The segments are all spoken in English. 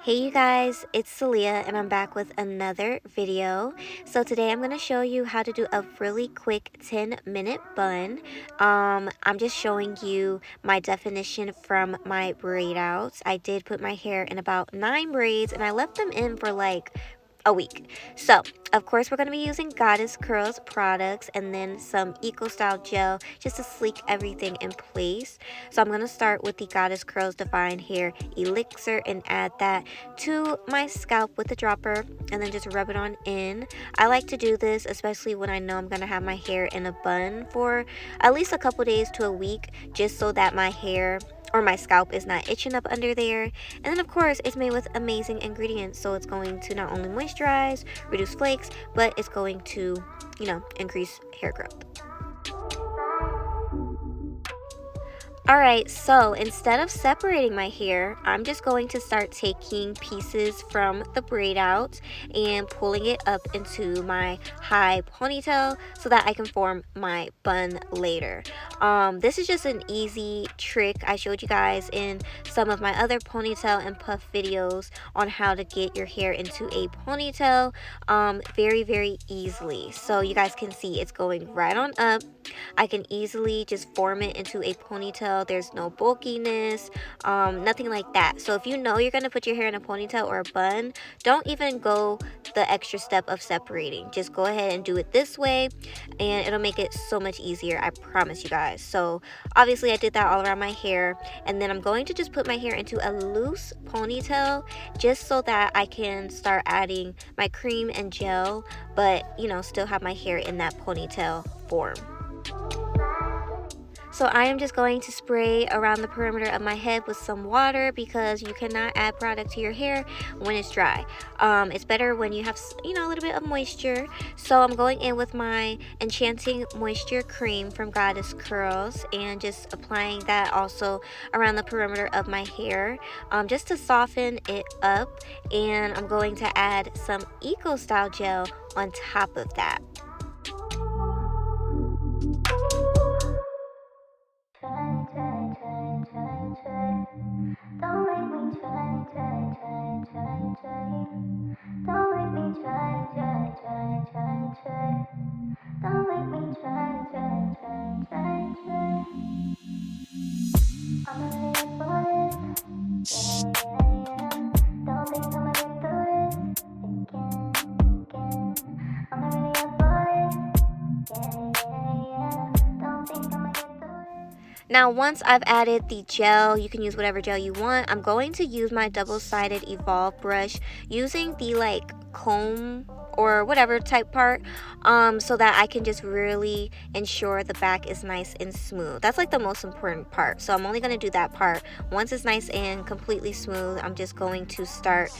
Hey you guys, it's Celia and I'm back with another video. So today I'm going to show you how to do a really quick 10-minute bun. I'm just showing you my definition from my braid outs. I did put my hair in about 9 braids and I left them in for like a week. So of course we're going to be using Goddess Curls products and then some Eco Style gel just to sleek everything in place. So I'm going to start with the Goddess Curls Define Hair Elixir and add that to my scalp with a dropper and then just rub it on in. I like to do this especially when I know I'm going to have my hair in a bun for at least a couple days to a week, just so that my hair or my scalp is not itching up under there. And then of course it's made with amazing ingredients, so it's going to not only moisturize, reduce flakes, but it's going to, increase hair growth. Alright, so instead of separating my hair, I'm just going to start taking pieces from the braid out and pulling it up into my high ponytail so that I can form my bun later. This is just an easy trick I showed you guys in some of my other ponytail and puff videos on how to get your hair into a ponytail very easily. So you guys can see it's going right on up. I can easily just form it into a ponytail. There's no bulkiness, nothing like that. So if you know you're going to put your hair in a ponytail or a bun, don't even go the extra step of separating. Just go ahead and do it this way and it'll make it so much easier, I promise you guys. So obviously I did that all around my hair, and then I'm going to just put my hair into a loose ponytail just so that I can start adding my cream and gel, but still have my hair in that ponytail form. So I am just going to spray around the perimeter of my head with some water because you cannot add product to your hair when it's dry. It's better when you have, a little bit of moisture. So I'm going in with my Enchanting Moisture Cream from Goddess Curls and just applying that also around the perimeter of my hair just to soften it up. And I'm going to add some Eco Style gel on top of that. Now once I've added the gel, you can use whatever gel you want. I'm going to use my double-sided Evolve brush using the comb or whatever type part so that I can just really ensure the back is nice and smooth. That's the most important part. So I'm only going to do that part. Once it's nice and completely smooth, I'm just going to start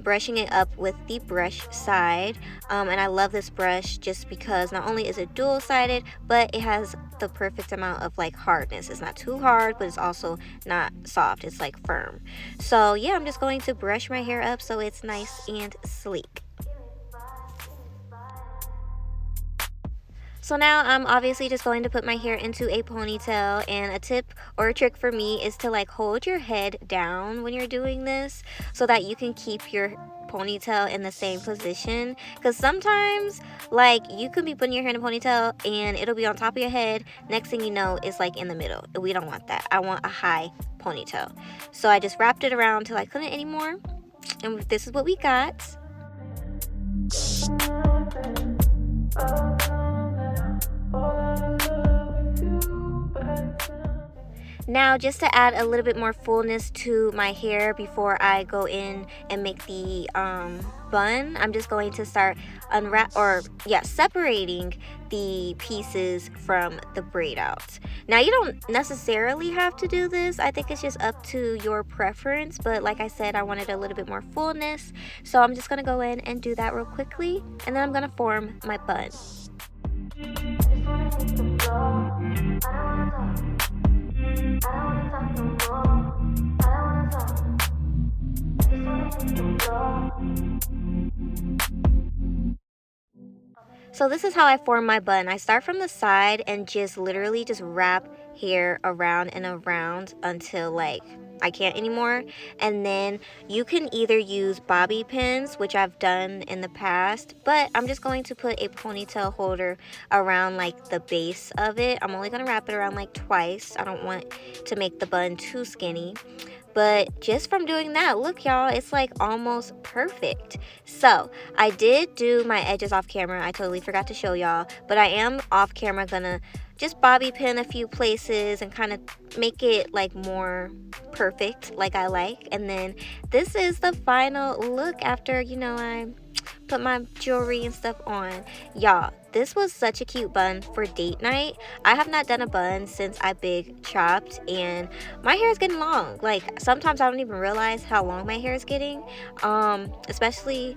brushing it up with the brush side. And I love this brush just because not only is it dual-sided, but it has the perfect amount of hardness. It's not too hard, but it's also not soft. It's firm. So yeah, I'm just going to brush my hair up so it's nice and sleek. So now I'm obviously just going to put my hair into a ponytail, and a tip or a trick for me is to hold your head down when you're doing this so that you can keep your ponytail in the same position, because sometimes you could be putting your hair in a ponytail and it'll be on top of your head. Next thing you know, it's in the middle. We don't want that. I want a high ponytail. So I just wrapped it around till I couldn't anymore, and this is what we got. Now just to add a little bit more fullness to my hair before I go in and make the bun, I'm just going to start separating the pieces from the braid out. Now you don't necessarily have to do this. I think it's just up to your preference, but like I said, I wanted a little bit more fullness, so I'm just going to go in and do that real quickly, and then I'm going to form my bun. So this is how I form my bun. I start from the side and just literally just wrap hair around and around until I can't anymore. And then you can either use bobby pins, which I've done in the past, but I'm just going to put a ponytail holder around like the base of it. I'm only going to wrap it around like twice. I don't want to make the bun too skinny. But just from doing that, look y'all, it's like almost perfect. So I did do my edges off camera. I totally forgot to show y'all, but I am off camera gonna just bobby pin a few places and kind of make it like more perfect like I like. And then this is the final look after, you know, I put my jewelry and stuff on. Y'all, this was such a cute bun for date night. I have not done a bun since I big chopped, and my hair is getting long. Like, sometimes I don't even realize how long my hair is getting, especially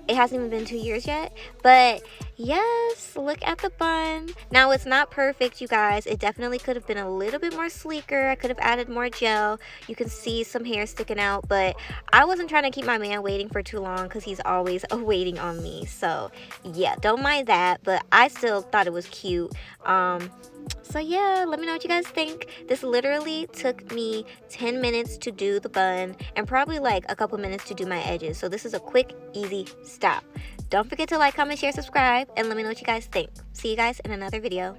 it hasn't even been 2 years yet. But yes, look at the bun. Now, it's not perfect, you guys. It definitely could have been a little bit more sleeker. I could have added more gel. You can see some hair sticking out, but I wasn't trying to keep my man waiting for too long because he's always waiting on me. So yeah, don't mind that, but I still thought it was cute. So yeah, let me know what you guys think. This literally took me 10 minutes to do the bun and probably like a couple minutes to do my edges. So this is a quick, easy stop. Don't forget to like, comment, share, subscribe, and let me know what you guys think. See you guys in another video.